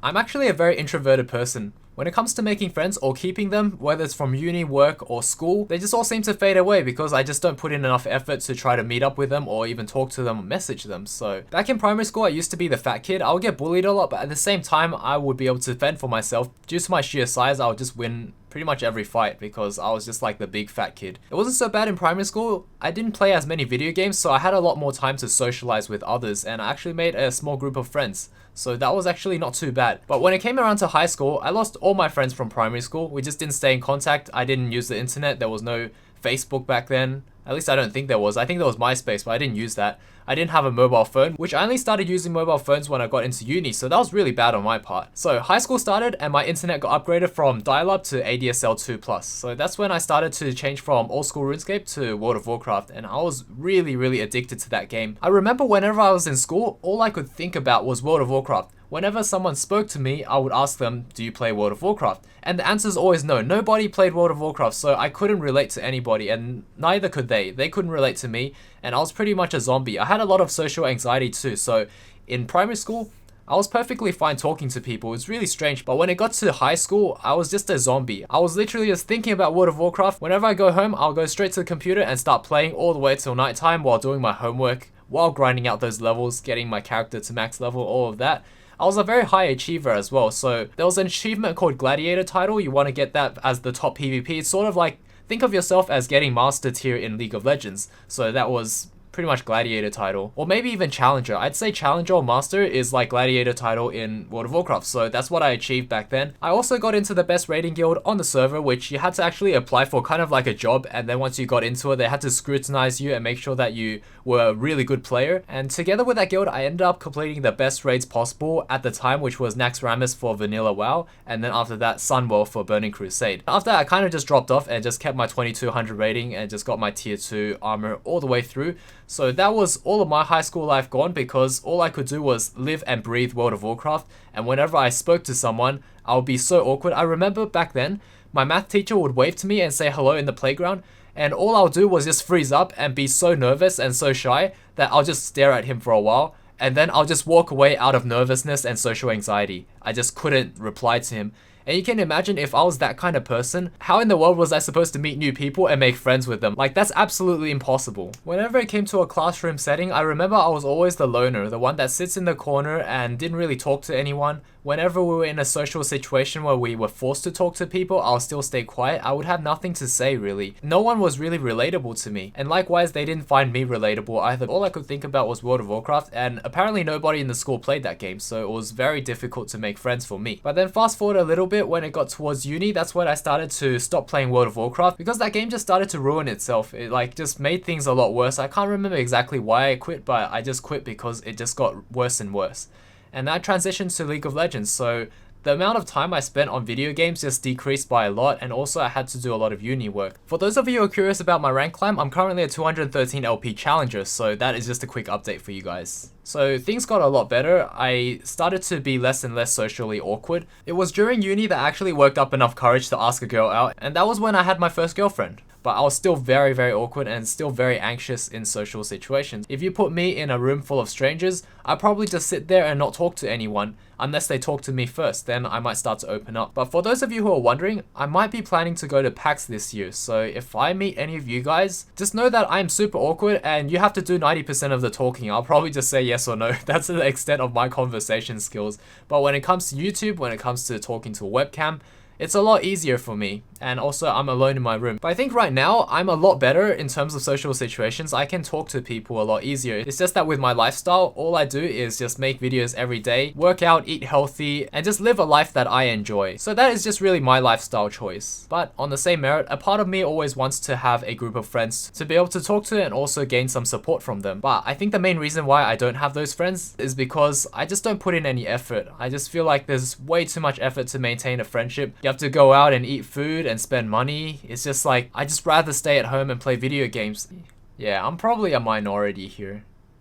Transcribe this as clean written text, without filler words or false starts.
I'm actually a very introverted person. When it comes to making friends or keeping them, whether it's from uni, work, or school, they just all seem to fade away because I just don't put in enough effort to try to meet up with them or even talk to them or message them. So back in primary school, I used to be the fat kid. I would get bullied a lot, but at the same time, I would be able to fend for myself. Due to my sheer size, I would just win pretty much every fight because I was just like the big fat kid. It wasn't so bad in primary school. I didn't play as many video games, so I had a lot more time to socialize with others, and I actually made a small group of friends. So that was actually not too bad. But when it came around to high school, I lost all my friends from primary school. We just didn't stay in contact. I didn't use the internet. There was no Facebook back then. At least I don't think there was. I think there was MySpace, but I didn't use that. I didn't have a mobile phone, which I only started using mobile phones when I got into uni, so that was really bad on my part. So high school started and my internet got upgraded from dial-up to ADSL 2+. So that's when I started to change from old school RuneScape to World of Warcraft, and I was really addicted to that game. I remember whenever I was in school, all I could think about was World of Warcraft. Whenever someone spoke to me, I would ask them, do you play World of Warcraft? And the answer is always no. Nobody played World of Warcraft, so I couldn't relate to anybody, and neither could they. They couldn't relate to me, and I was pretty much a zombie. I had a lot of social anxiety too, so in primary school, I was perfectly fine talking to people. It was really strange, but when it got to high school, I was just a zombie. I was literally just thinking about World of Warcraft. Whenever I go home, I'll go straight to the computer and start playing all the way till nighttime while doing my homework, while grinding out those levels, getting my character to max level, all of that. I was a very high achiever as well, so there was an achievement called Gladiator title. You want to get that as the top PvP. It's sort of like, think of yourself as getting Master tier in League of Legends. So that was pretty much Gladiator title, or maybe even Challenger. I'd say Challenger or Master is like Gladiator title in World of Warcraft, so that's what I achieved back then. I also got into the best raiding guild on the server, which you had to actually apply for kind of like a job, and then once you got into it, they had to scrutinize you and make sure that you were a really good player. And together with that guild, I ended up completing the best raids possible at the time, which was Naxxramas for Vanilla WoW, and then after that, Sunwell for Burning Crusade. After that, I kind of just dropped off and just kept my 2200 rating and just got my tier 2 armor all the way through. So that was all of my high school life gone because all I could do was live and breathe World of Warcraft, and whenever I spoke to someone, I would be so awkward. I remember back then, my math teacher would wave to me and say hello in the playground, and all I'll do was just freeze up and be so nervous and so shy that I'll just stare at him for a while, and then I'll just walk away out of nervousness and social anxiety. I just couldn't reply to him. And you can imagine if I was that kind of person, how in the world was I supposed to meet new people and make friends with them? Like, that's absolutely impossible. Whenever it came to a classroom setting, I remember I was always the loner, the one that sits in the corner and didn't really talk to anyone. Whenever we were in a social situation where we were forced to talk to people, I'll still stay quiet. I would have nothing to say, really. No one was really relatable to me. And likewise, they didn't find me relatable either. All I could think about was World of Warcraft, and apparently nobody in the school played that game, so it was very difficult to make friends for me. But then fast forward a little bit, when it got towards uni, that's when I started to stop playing World of Warcraft because that game just started to ruin itself. It like just made things a lot worse. I can't remember exactly why I quit, but I just quit because it just got worse and worse. And I transitioned to League of Legends, so the amount of time I spent on video games just decreased by a lot, and also I had to do a lot of uni work. For those of you who are curious about my rank climb, I'm currently a 213 LP Challenger, so that is just a quick update for you guys. So things got a lot better. I started to be less and less socially awkward. It was during uni that I actually worked up enough courage to ask a girl out, and that was when I had my first girlfriend. But I was still very awkward and still very anxious in social situations. If you put me in a room full of strangers, I'd probably just sit there and not talk to anyone unless they talk to me first, then I might start to open up. But for those of you who are wondering, I might be planning to go to PAX this year, so if I meet any of you guys, just know that I'm super awkward and you have to do 90% of the talking. I'll probably just say yes or no. That's the extent of my conversation skills. But when it comes to YouTube, when it comes to talking to a webcam, it's a lot easier for me, and also I'm alone in my room. But I think right now, I'm a lot better in terms of social situations. I can talk to people a lot easier. It's just that with my lifestyle, all I do is just make videos every day, work out, eat healthy, and just live a life that I enjoy. So that is just really my lifestyle choice. But on the same merit, a part of me always wants to have a group of friends to be able to talk to and also gain some support from them. But I think the main reason why I don't have those friends is because I just don't put in any effort. I just feel like there's way too much effort to maintain a friendship. You have to go out and eat food and spend money. It's just like, I just rather stay at home and play video games. Yeah, I'm probably a minority here.